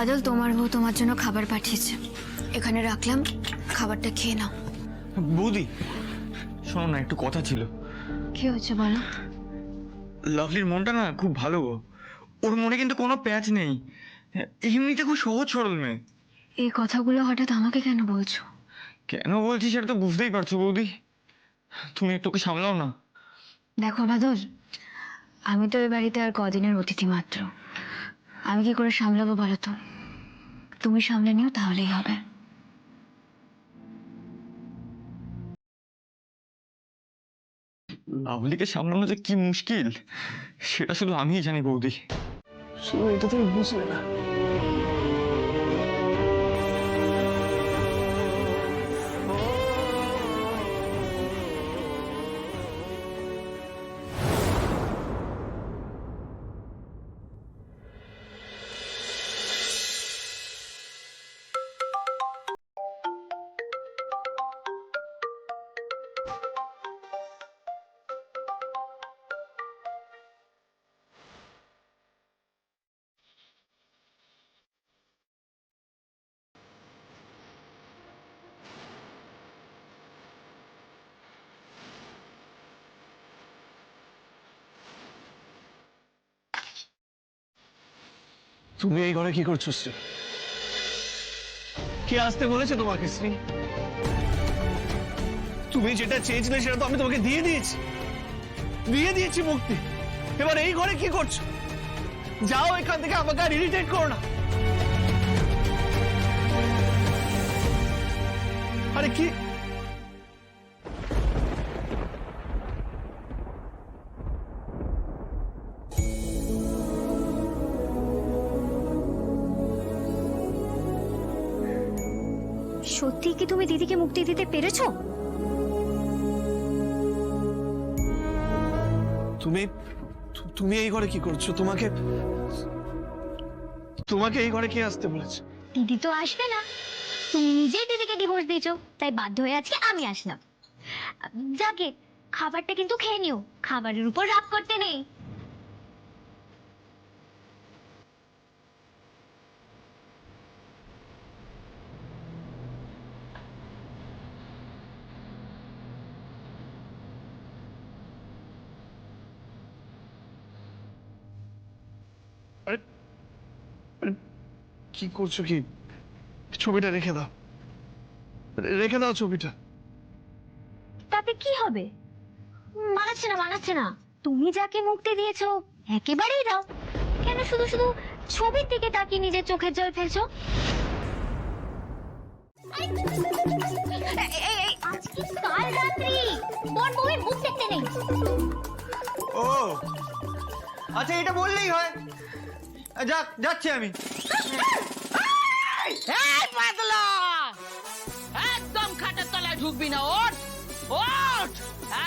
বাদল, তোমার বউ তোমার জন্য খাবার পাঠিয়েছে, এখানে রাখলাম, খাবারটা খেয়ে নাও। বৌদি শোনো না, একটু কথা ছিল। কি হয়েছে বলো? লাভলির মনটা না খুব ভালো গো। ওর মনে কিন্তু কোনো প্যাচ নেই, এমনিতে খুব সহজ সরল মেয়ে। এই কথাগুলো হঠাৎ আমাকে কেন বলছো? কেন বলছি সেটা তো বুঝতেই পারছো বৌদি, তুমি একটু ওকে সামলাও না। দেখো বাদল, আমি তো এই বাড়িতে আর কদিনের অতিথি মাত্র, আমি কি করে সামলাবো বলো তো? তুমি সামলে নিও, তাহলেই হবে। লাভলিকে সামলানো যে কি মুশকিল সেটা শুধু আমিই জানি বৌদি। শুধু এটা তুমি বুঝলে না। তুমি এই ঘরে কি করছো শ্রী? কে আসতে বলেছে তোমাকে শ্রী? তুমি যেটা চেয়েছিলে সেটা তো আমি তোমাকে দিয়ে দিয়েছি মুক্তি। এবার এই ঘরে কি করছো? যাও এখান থেকে, আমাকে আর ইরিটেট করো না। আরে কি সত্যি কি তুমি দিদিকে মুক্তি দিতে পেরেছো? তুমি তুমি এই ঘরে কি করছো? তোমাকে এই ঘরে কে আসতে বলেছে? দিদি তো আসবে না, তুমি নিজেই দিদিকে ডিভোর্স দিয়েছো, তাই বাধ্য হয়ে আজকে আমি আসলাম। যাকে খাবারটা কিন্তু খেয়ে নিও, খাবারের উপর রাগ করতে নেই। আরে আরে, কি করছো কি? ছবিটা রেখে দাও, রেখে দাও ছবিটা। তাতে কি হবে? মানাচ্ছে না। তুমি যাকে মুক্তি দিয়েছো একেবারেই দাও। কেন শুধু শুধু ছবির দিকে তাকিয়ে নিজের চোখের জল ফেলছো? আজকে কাল রাত্রি বর বউয়ের মুখ দেখতে নেই। ও আচ্ছা, এটা বললেই হয়। যাচ্ছি আমি। এই পাতলা, একদম খাটের তলায় ঢুকবি না। ওঠ ওঠ,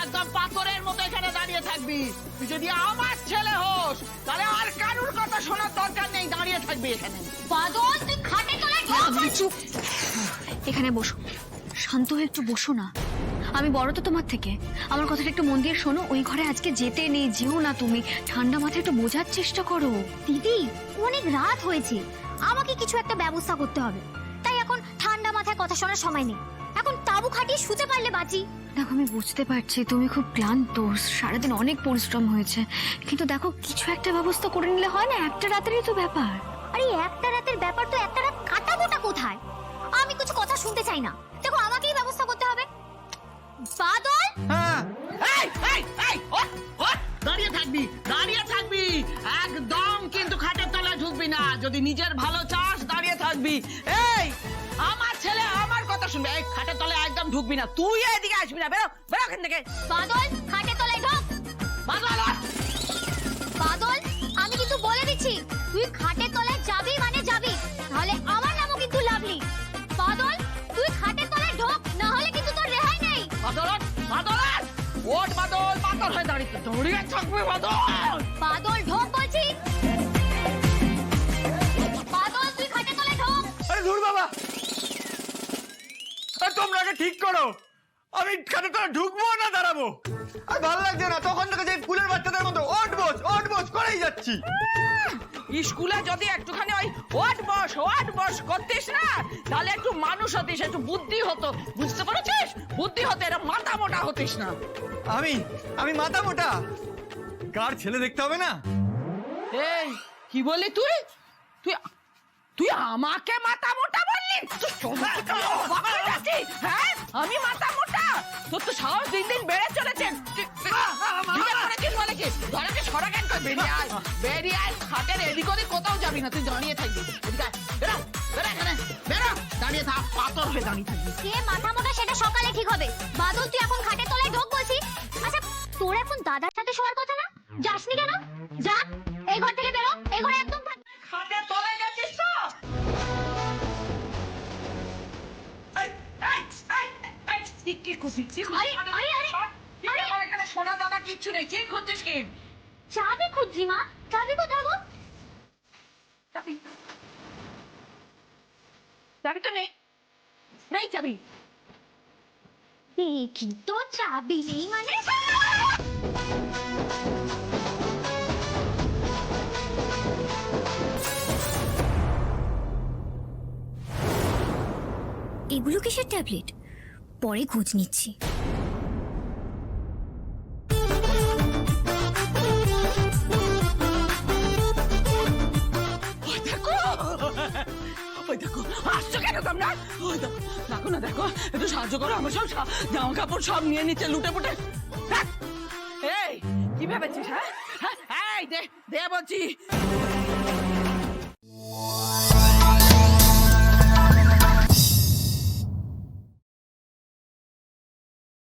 একদম পাথরের মতো এখানে দাঁড়িয়ে থাকবি। তুই যদি আমার ছেলে হোস তাহলে আর কারুর কথা শোনার দরকার নেই, দাঁড়িয়ে থাকবি এখানে। বাদল, তুই খাটের তলায় চুপ, এখানে বসো, শান্ত হয়ে একটু বসো না। আমি বড় তো তোমার থেকে, আমার কথাটা একটু মন দিয়ে শোনো। ওই ঘরে আজকে যেতে নেই, যেও না তুমি। ঠান্ডা মাথায় একটু বোঝার চেষ্টা করো। দিদি, অনেক রাত হয়েছে, আমাকে কিছু একটা ব্যবস্থা করতে হবে। তাই এখন ঠান্ডা মাথায় কথা শোনার সময় নেই। এখন তাবু খাটিয়ে শুতে পারলে বাঁচি। দেখো, আমি বুঝতে পারছি তুমি খুব ক্লান্ত, সারাদিন অনেক পরিশ্রম হয়েছে, কিন্তু দেখো কিছু একটা ব্যবস্থা করে নিলে হয় না? একটা রাতেরই তো ব্যাপার। আরে একটা রাতের ব্যাপার তো একটা রাত কাটাবোটা কোথায়? আমি কিছু কথা শুনতে চাই না। দেখো, আমাকেই ব্যবস্থা করতে হবে। বাদল, হ্যাঁ, এই এই এই, ওঠ ওঠ, দাঁড়িয়ে থাকবি একদম, কিন্তু খাটের তলায় ঢুকবি না। যদি নিজের ভালো চাস দাঁড়িয়ে থাকবি। এই আমার ছেলে আমার কথা শুনবে। এই খাটের তলায় একদম ঢুকবি না, তুই এদিকে আসবি না। বেরো বেরো এখান থেকে। বাদল, খাটের তলায় ঢোক। বাদল, ওঠ। বাদল, আমি কিন্তু বলে দিচ্ছি, তুই খাটের তলায় যাবি মানে যাবি, তাহলে আমার নামও কিন্তু লাভলি। বাদল, তুই খাটের তলায় ঢোক, না হলে কিন্তু তোর রেহাই নেই। বাদল ওঠ, বাদল ওঠ। ওঠ বাদল, পাথর হয়ে দাঁড়িয়ে থাকবি বাদল। বাদল, ঢোক বলছি। বাদল, তুই খাটের তলায় ঢোক। আরে ধুর বাবা, তোমরা আগে ঠিক করো, আমি খাটে তোরা ঢুকবো না দাঁড়াবো। আর ভালো লাগছে না, তখন থেকে যে ফুলের বাচ্চাদের মতো ওঠ বস করেই যাচ্ছি। স্কুলে যদি একটুখানি ওই ওয়াট বস করতিস না, তাহলে একটু মানুষ হতিস, একটু বুদ্ধি হতো, বুঝতে পেরেছিস? বুদ্ধি হতো, এরা মাথা মোটা হতিস না। আমি মাথা মোটা? কার ছেলে দেখতে হবে না? এই কি বললি তুই? তুই তুই আমাকে মাথা মোটা বললি? হ্যাঁ, আমি মাথা মোটা? তোর তো সাহস দিন দিন বেড়ে চলেছে। সরা কেন? বেরিয়ে আয়, খাটের এদিক ওদিক কোথাও যাবি না, তুই দাঁড়িয়ে থাকবি। বেরো, দাঁড়িয়ে থাক, পাথর হয়ে দাঁড়িয়ে থাকবি। কে মাথা মোটা সেটা সকালে ঠিক হবে। বাদল, তুই এখন খাটের তলায় ঢোক বলছি। আচ্ছা, তোর এখন দাদার সাথে শোয়ার কথা না? যাসনি কেন? যা, এই ঘর থেকে বেরো, এই ঘরে একদম খাটের তলায় গেছিস তো? কি করছিস? এখানে সোনা দানা কিচ্ছু নেই, কি করছিস? কি চাবি খুঁজছি মা। চাবি কোথায় গো? চাবি তো নেই, চাবি কি তো চাবি নেই মানে? এগুলো কিসের ট্যাবলেট? পরে খোঁজ নিচ্ছি। ওই দেখো, আসছো কেন তোমরা? ওই দেখো, দেখো না, দেখো, একটু সাহায্য করো, আমার সব জামা কাপড় সব নিয়ে নিচ্ছে লুটে পুটে। এই কি ভেবেছিস? হ্যাঁ, এই দে বলছি।